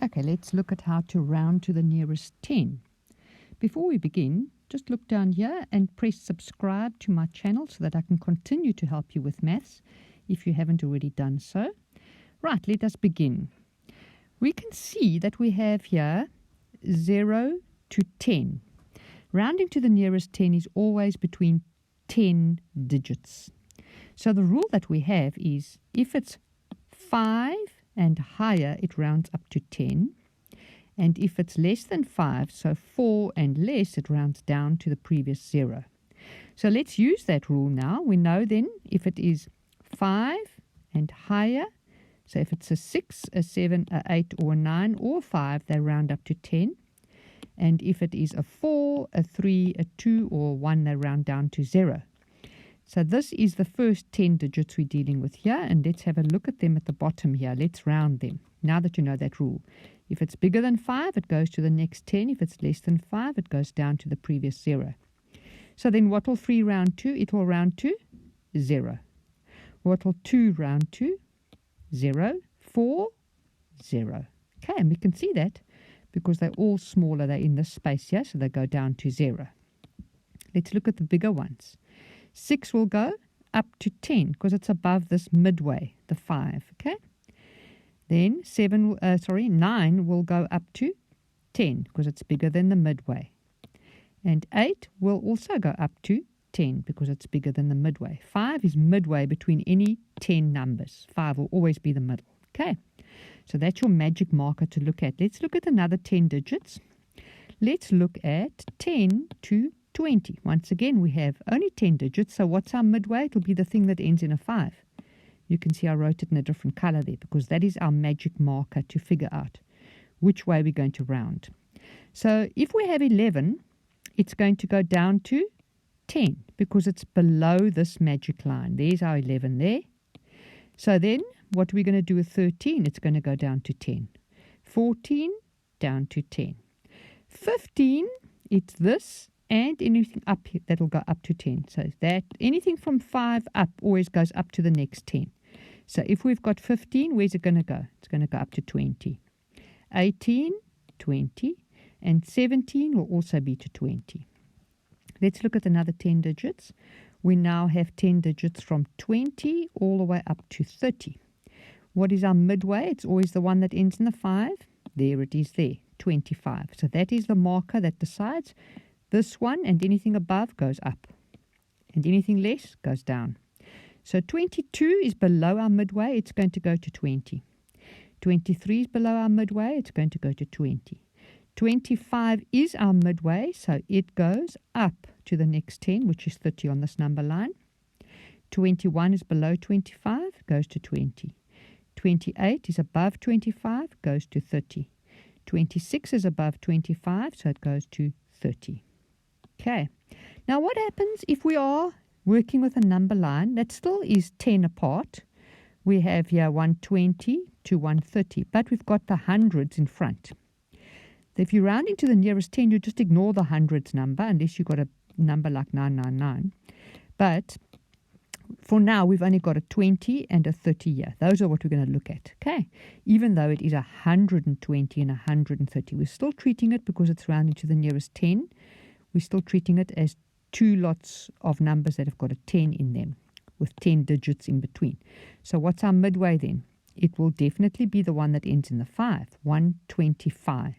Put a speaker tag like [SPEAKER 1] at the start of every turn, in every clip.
[SPEAKER 1] Okay, let's look at how to round to the nearest 10. Before we begin, just look down here and press subscribe to my channel so that I can continue to help you with maths if you haven't already done so. Right, let us begin. We can see that we have here 0 to 10. Rounding to the nearest 10 is always between 10 digits. So the rule that we have is if it's 5 and higher, it rounds up to 10. And if it's less than 5, so 4 and less, it rounds down to the previous 0. So let's use that rule now. We know then if it is 5 and higher, so if it's a 6, a 7, a 8, or a 9, or 5, they round up to 10. And if it is a 4, a 3, a 2, or a 1, they round down to 0. So this is the first 10 digits we're dealing with here, and let's have a look at them at the bottom here. Let's round them, now that you know that rule. If it's bigger than 5, it goes to the next 10. If it's less than 5, it goes down to the previous 0. So then what will 3 round to? It will round to 0. What will 2 round to? 0. 4, 0. Okay, and we can see that because they're all smaller. They're in this space here, so they go down to 0. Let's look at the bigger ones. 6 will go up to 10 because it's above this midway, the 5, okay? Then 9 will go up to 10 because it's bigger than the midway. And 8 will also go up to 10 because it's bigger than the midway. 5 is midway between any 10 numbers. 5 will always be the middle, okay? So that's your magic marker to look at. Let's look at another 10 digits. Let's look at 10 to 20. Once again, we have only 10 digits, so what's our midway? It will be the thing that ends in a 5. You can see I wrote it in a different color there because that is our magic marker to figure out which way we're going to round. So if we have 11, it's going to go down to 10 because it's below this magic line. There's our 11 there. So then what we're going to do with 13, it's going to go down to 10. 14, down to 10. 15, it's this. And anything up here, that'll go up to 10. So that anything from 5 up always goes up to the next 10. So if we've got 15, where's it going to go? It's going to go up to 20. 18, 20. And 17 will also be to 20. Let's look at another 10 digits. We now have 10 digits from 20 all the way up to 30. What is our midway? It's always the one that ends in the 5. There it is there, 25. So that is the marker that decides this one, and anything above goes up, and anything less goes down. So 22 is below our midway, it's going to go to 20. 23 is below our midway, it's going to go to 20. 25 is our midway, so it goes up to the next 10, which is 30 on this number line. 21 is below 25, goes to 20. 28 is above 25, goes to 30. 26 is above 25, so it goes to 30. Okay, now what happens if we are working with a number line that still is 10 apart? We have here 120 to 130, but we've got the hundreds in front. If you're rounding to the nearest 10, you just ignore the hundreds number unless you've got a number like 999. But for now, we've only got a 20 and a 30 here. Those are what we're going to look at, okay? Even though it is 120 and 130, we're still treating it because it's rounding to the nearest 10. We're still treating it as two lots of numbers that have got a 10 in them with 10 digits in between. So what's our midway then? It will definitely be the one that ends in the 5, 125.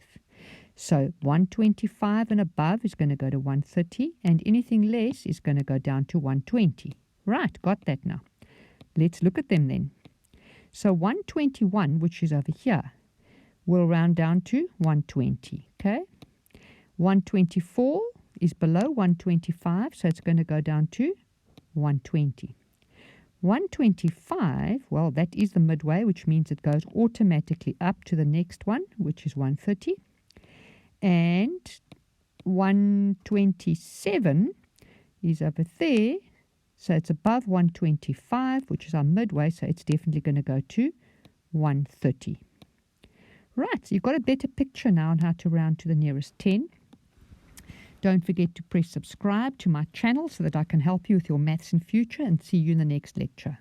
[SPEAKER 1] So 125 and above is going to go to 130, and anything less is going to go down to 120. Right, got that now. Let's look at them then. So 121, which is over here, will round down to 120, okay? 124 is below 125, so it's going to go down to 120. 125, well, that is the midway, which means it goes automatically up to the next one, which is 130. And 127 is over there, so it's above 125, which is our midway, so it's definitely going to go to 130. Right, so you've got a better picture now on how to round to the nearest 10. Don't forget to press subscribe to my channel so that I can help you with your maths in future, and see you in the next lecture.